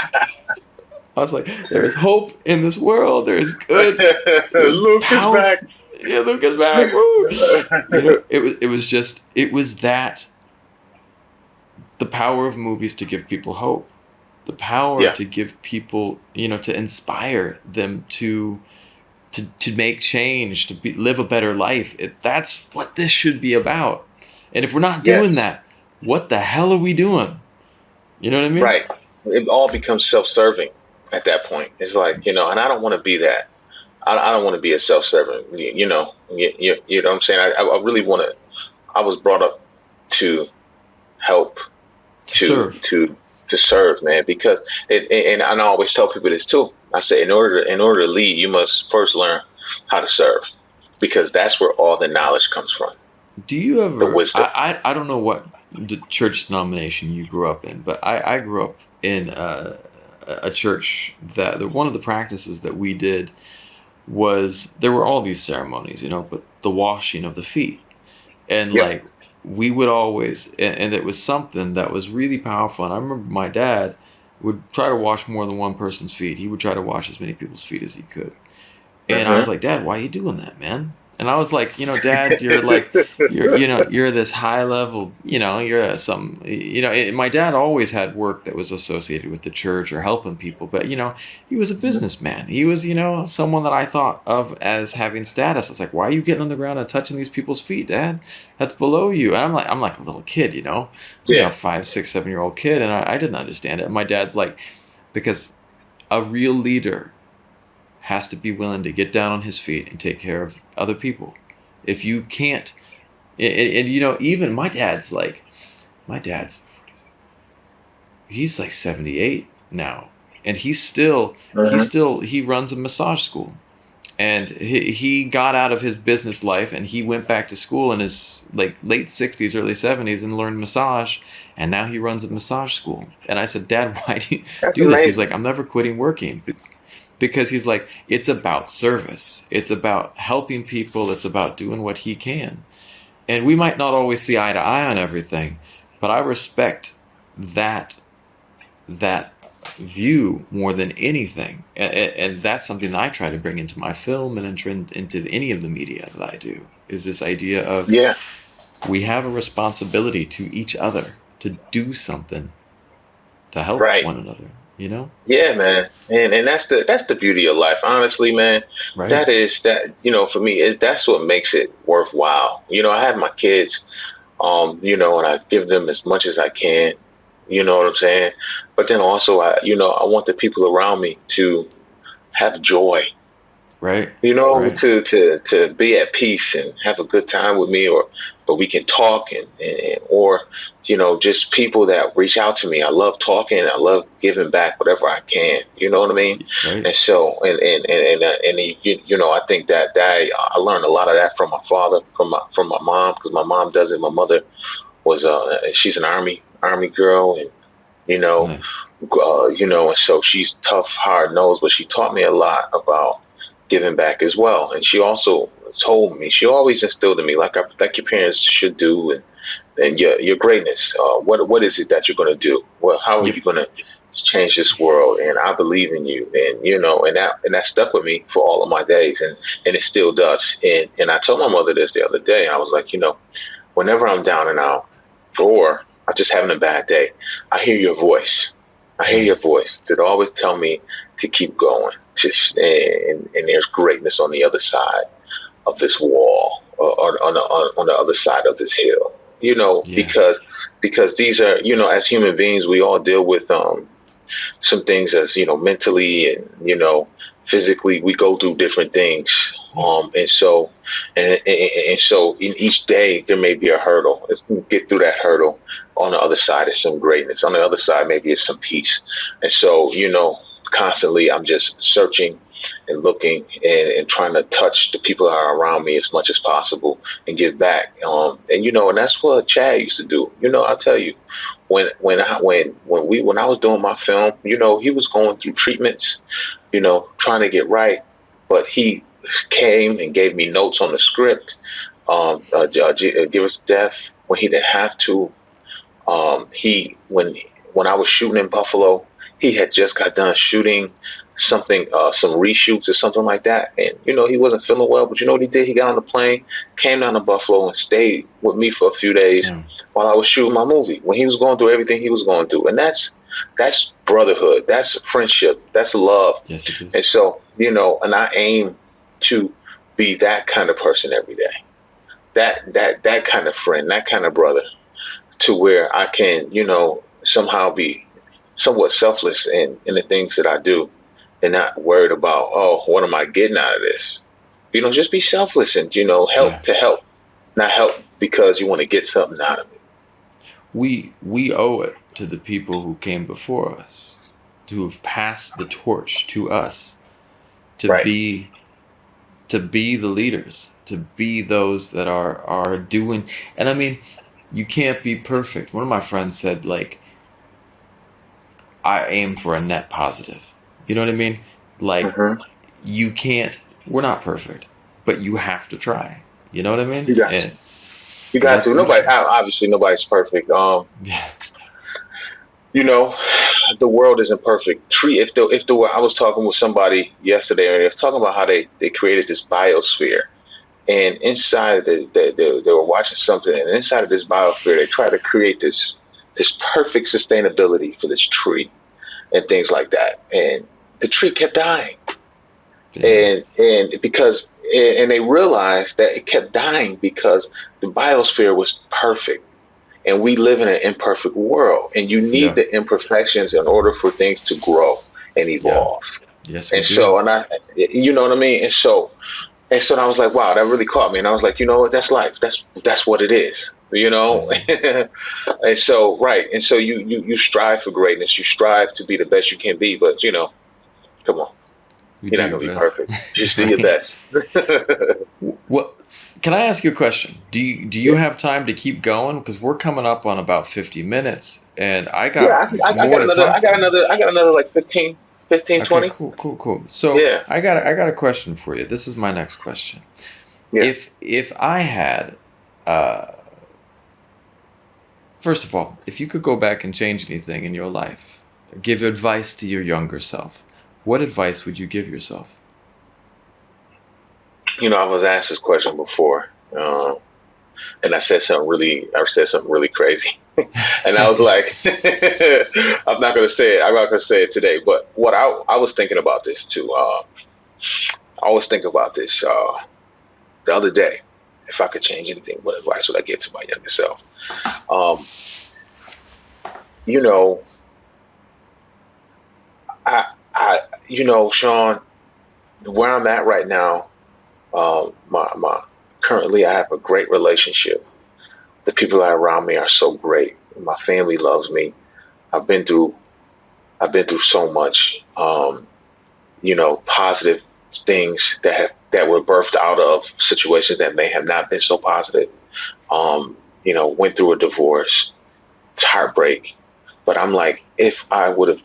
I was like, there is hope in this world. There is good. It was Luke is back. powerful. Yeah, Luke is back. Woo! It was that the power of movies to give people hope, the power Yeah. to give people, to inspire them to make change, live a better life. That's what this should be about. And if we're not doing Yes. that, what the hell are we doing? You know what I mean? Right. It all becomes self-serving at that point. It's like, and I don't want to be that. I don't want to be a self-serving. You know what I'm saying? I really want to. I was brought up to help, To to serve. to to serve, man. Because and I always tell people this too. I say in order to lead, you must first learn how to serve, because that's where all the knowledge comes from, Do you the ever? wisdom. I don't know what the church denomination you grew up in, but I grew up in a church that one of the practices that we did was there were all these ceremonies, but the washing of the feet. And Yeah. like we would always, and it was something that was really powerful. And I remember my dad would try to wash more than one person's feet. He would try to wash as many people's feet as he could. And I was Hmm. like, Dad, why are you doing that, man? And I was like, Dad, you're like, you're this high level, you're some, my dad always had work that was associated with the church or helping people, but he was a businessman. He was, someone that I thought of as having status. I was like, why are you getting on the ground and touching these people's feet, Dad? That's below you. And I'm like a little kid, Yeah. a 5, 6, 7-year-old kid, and I didn't understand it. And my dad's like, because a real leader has to be willing to get down on his feet and take care of other people. If you can't, and even my dad's he's like 78 now, and Hmm. he runs a massage school, and he got out of his business life and he went back to school in his like late 60s, early 70s, and learned massage, and now he runs a massage school. And I said, Dad, why do you That's do this? He's amazing. like, I'm never quitting working, because he's like, it's about service, it's about helping people, it's about doing what he can. And we might not always see eye to eye on everything, but I respect that that view more than anything. And that's something that I try to bring into my film and into any of the media that I do, is this idea of Yeah. we have a responsibility to each other to do something to help Right. one another, Yeah, man. And that's the beauty of life. Honestly, man, right? that is that, for me is that's what makes it worthwhile. I have my kids, and I give them as much as I can, you know what I'm saying? But then also I want the people around me to have joy, Right, right. to be at peace and have a good time with me, or we can talk, or just people that reach out to me. I love talking. I love giving back whatever I can. You know what I mean? Right. And so I think that I learned a lot of that from my father, from my mom, because my mom does it. My mother was she's an army girl, and you know Nice. and so she's tough, hard nosed, but she taught me a lot about giving back as well. And she also told me, she always instilled in me, like your parents should do, and your greatness. What is it that you're going to do? Well, how are Yep. you going to change this world? And I believe in you, and and that stuck with me for all of my days, and it still does. And I told my mother this the other day. I was like, whenever I'm down and out, or I'm just having a bad day, I hear your voice. I hear your Nice. voice that always tell me to keep going. And there's greatness on the other side of this wall, or on the other side of this hill. you know, Yeah. because these are, you know, as human beings, we all deal with some things as, you know, mentally and, you know, physically, we go through different things. Yeah. And so, and so in each day, there may be a hurdle. Let's get through that hurdle. On the other side is some greatness. On the other side, maybe it's some peace. And so, you know, constantly I'm just searching and looking and trying to touch the people that are around me as much as possible and give back. And you know, and that's what Chad used to do. You know, I'll tell you, when I was doing my film, you know, he was going through treatments, you know, trying to get right, but he came and gave me notes on the script, give us death when he didn't have to. He when I was shooting in Buffalo, he had just got done shooting something, some reshoots or something like that, and you know he wasn't feeling well. But you know what he did? He got on the plane, came down to Buffalo, and stayed with me for a few days Damn. while I was shooting my movie. When he was going through everything he was going through, and that's brotherhood, that's friendship, that's love, Yes, it and is. so you know, and I aim to be that kind of person every day, that kind of friend, that kind of brother to where I can, you know, somehow be somewhat selfless in the things that I do and not worried about, oh, what am I getting out of this? You know, just be selfless and, you know, Yeah. help to help, not help because you want to get something out of it. We owe it to the people who came before us, who have passed the torch to us, to Right. be the leaders, to be those that are doing. And I mean, you can't be perfect. One of my friends said, like, I aim for a net positive. You know what I mean? Like, Hmm. you can't. We're not perfect, but you have to try. You know what I mean? You got to. And You got that's to. Nobody, crucial. obviously, nobody's perfect. Yeah. You know, the world isn't perfect. If the I was talking with somebody yesterday, and they was talking about how they created this biosphere. And inside of they were watching something, and inside of this biosphere, they try to create this perfect sustainability for this tree and things like that. And the tree kept dying, Damn. and because and they realized that it kept dying because the biosphere was perfect, and we live in an imperfect world, and you need Yeah. the imperfections in order for things to grow and Yeah. evolve. Yes, we And do. so, and I, you know what I mean. And so I was like, wow, that really caught me. And I was like, you know what? That's life. That's what it is. You know. Hmm. And so right. And so you strive for greatness. You strive to be the best you can be. But you know, come on, We you're do not your gonna be best, perfect. Just do your right? best. What? Can I ask you a question? Do you Yeah. have time to keep going? Because we're coming up on about 50 minutes, and I got Yeah. I more got to another. talk I to got you. another. I got another like 15, 15, Okay, 20. cool, cool, cool. So Yeah. I got a question for you. This is my next question. Yeah. If I had, uh, first of all, if you could go back and change anything in your life, give advice to your younger self, what advice would you give yourself? You know, I was asked this question before, and I said something really crazy, and I was like, I'm not gonna say it. I'm not gonna say it today. But what I was thinking about this too. I always think about this the other day. If I could change anything, what advice would I give to my younger self? Um, you know, I, you know, Sean, where I'm at right now, my currently I have a great relationship. The people that are around me are so great. My family loves me. I've been through I've been through so much. You know, positive things that were birthed out of situations that may have not been so positive. You know, went through a divorce, heartbreak. But I'm like, if I were to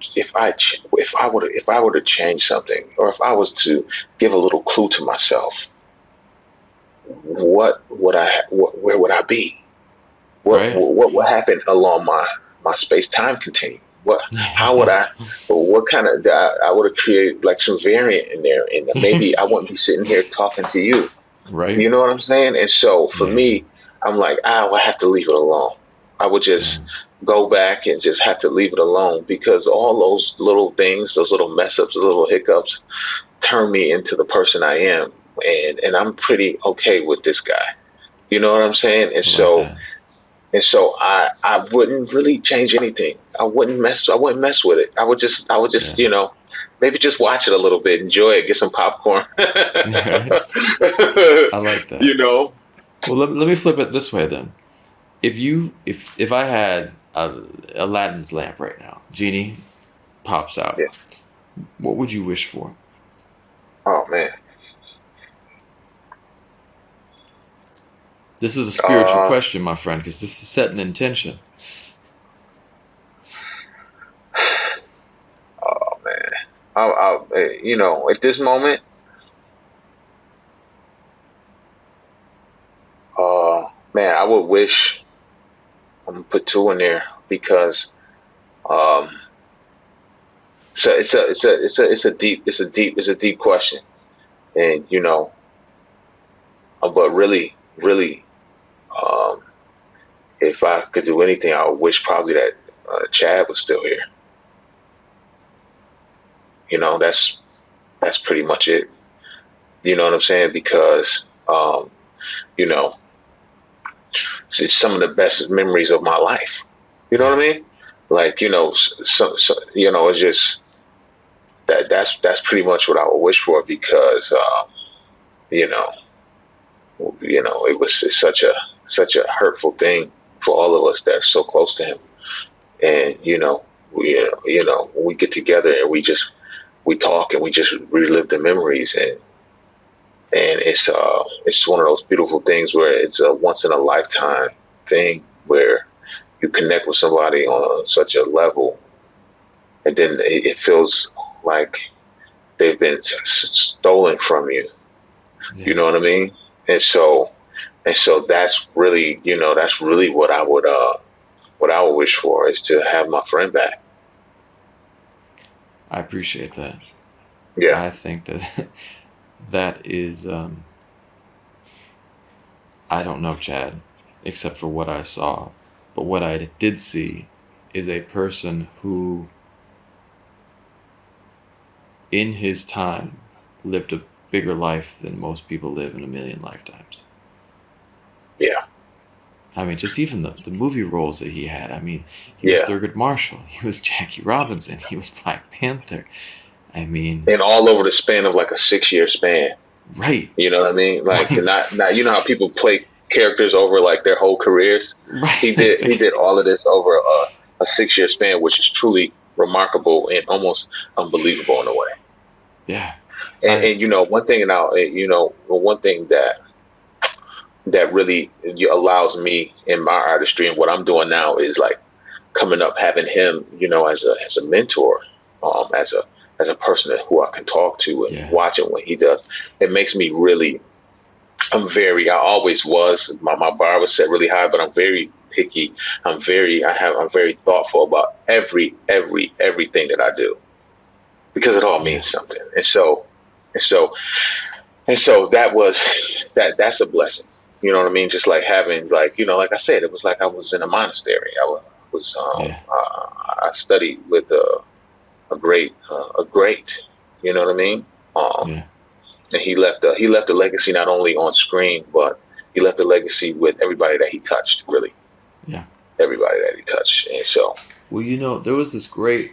change something, or if I was to give a little clue to myself, where would I be? Right? What would happen along my space time continuum? How would I? What kind of? I would have created like some variant in there, and maybe I wouldn't be sitting here talking to you. Right? You know what I'm saying? And so for Yeah. me, I'm like, I have to leave it alone. I would just Yeah. go back and just have to leave it alone because all those little things, those little mess ups, those little hiccups, turn me into the person I am, and I'm pretty okay with this guy. You know what I'm saying? And I like so that. And so I wouldn't really change anything. I wouldn't mess with it. I would just, Yeah. you know, maybe just watch it a little bit, enjoy it, get some popcorn. Right. I like that. You know? Well, let me flip it this way then. If I had Aladdin's lamp right now, genie pops out. Yeah. What would you wish for? Oh man. This is a spiritual Uh question, my friend, because this is setting intention. oh man. You know, at this moment, man, I would wish I'm gonna put two in there because um so it's a deep question. And you know, but really, um if I could do anything, I would wish probably that Chad was still here. You know, that's pretty much it. You know what I'm saying? Because you know, it's some of the best memories of my life. You know Yeah, what I mean? Like, you know, you know, it's just that's pretty much what I would wish for because you know, it was such a hurtful thing for all of us that are so close to him. And you know, when we get together and we talk and we just relive the memories, and it's one of those beautiful things where it's a once in a lifetime thing where you connect with somebody on such a level, and then it feels like they've been stolen from you. You yeah. know what I mean? And so that's really, that's really what I would wish for is to have my friend back. I appreciate that. Yeah. I think that that is. I don't know Chad, except for what I saw, but what I did see is a person who, in his time, lived a bigger life than most people live in a million lifetimes. Yeah. I mean, just even the movie roles that he had. I mean, he was Yeah. Thurgood Marshall, he was Jackie Robinson, he was Black Panther. I mean, And all over the span of like a 6 year span. right, You know what I mean? Like like, not you know how people play characters over like their whole careers. right, He did all of this over a 6 year span, which is truly remarkable and almost unbelievable in a way. yeah, I, And you know one thing, now one thing that really allows me in my artistry and what I'm doing now is like coming up having him, as a mentor, as a person who I can talk to and yeah, watching what he does. It makes me really. I always was. My bar was set really high, but I'm very picky. I'm very thoughtful about everything that I do because it all yeah, means something. And so, that was that's a blessing. You know what I mean? Just like having, like, like I said, it was like I was in a monastery. yeah, I studied with a great, you know what I mean? Um, yeah, and he left a legacy not only on screen, but he left a legacy with everybody that he touched. Really, yeah. everybody that he touched. And so, Well, there was this great.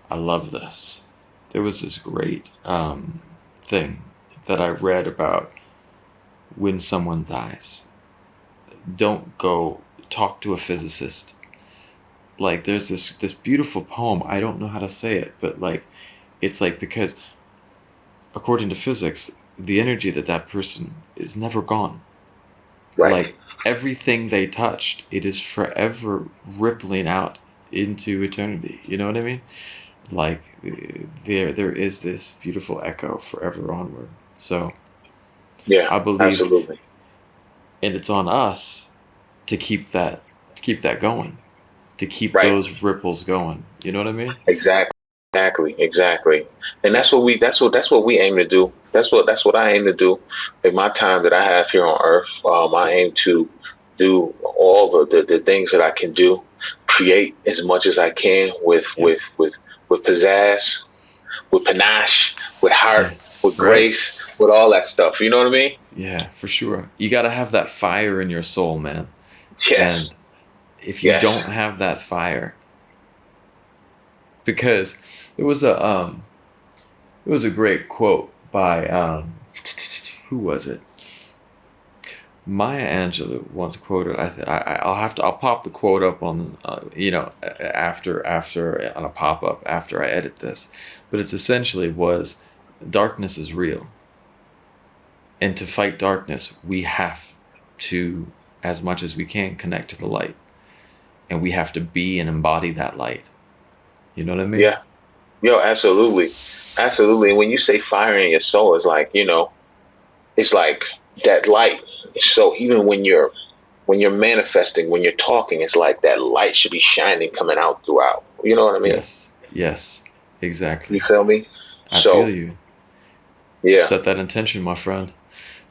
I love this. There was this great thing that I read about when someone dies. Don't go talk to a physicist. Like there's this beautiful poem. I don't know how to say it, but like it's like because according to physics, the energy that person is never gone. right, Like everything they touched, it is forever rippling out into eternity. You know what I mean? Like there is this beautiful echo forever onward. So yeah, I believe, absolutely, and it's on us to keep that going, to keep right, those ripples going. You know what I mean? exactly, exactly. And that's what we aim to do. That's what I aim to do in my time that I have here on Earth. I aim to do all the things that I can do, create as much as I can Yeah, with pizzazz, with panache, with yeah, heart, with right. grace, with all that stuff. You know what I mean? Yeah, for sure. You got to have that fire in your soul, man. Yes. And if you don't Yes. have that fire, because there was a great quote by who was it? Maya Angelou once quoted. I'll pop the quote up on after on a pop up after I edit this, but it's essentially was darkness is real, and to fight darkness we have to, as much as we can, connect to the light, and we have to be and embody that light. You know what I mean? Yeah. Yo, absolutely. Absolutely. And when you say fire in your soul, it's like, it's like that light. So even when you're manifesting, when you're talking, it's like that light should be shining coming out throughout. You know what I mean? Yes. Yes. You Exactly. feel me? I feel So you. yeah, Set that intention, my friend.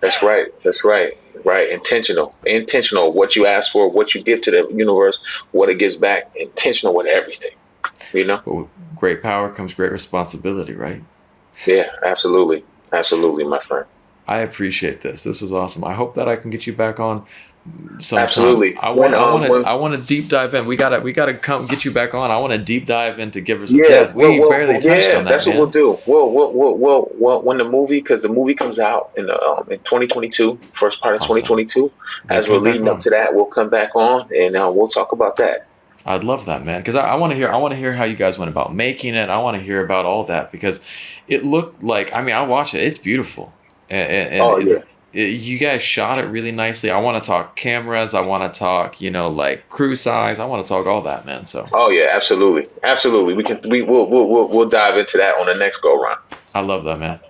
that's right. That's right. Right. Intentional. Intentional. What you ask for, what you give to the universe, what it gives back. Intentional with everything. You know? But with great power comes great responsibility, right? Yeah, absolutely. Absolutely, my friend. I appreciate this. This was awesome. I hope that I can get you back on sometime. Absolutely. When I want to deep dive in. We gotta come get you back on. I want to deep dive into Givers of Yeah, Death. We barely touched yeah, on that, that's what we'll man. do. When the movie, because the movie comes out in 2022, first part of Awesome. 2022. Then As we're come back leading up on. to that, we'll come back on and we'll talk about that. I'd love that, man, because I want to hear. I want to hear how you guys went about making it. I want to hear about all that because it looked like. I mean, I watched it. It's beautiful, and Oh yeah, you guys shot it really nicely. I want to talk cameras. I want to talk, like crew size. I want to talk all that, man. So oh yeah, absolutely, absolutely. We'll dive into that on the next go round. I love that, man.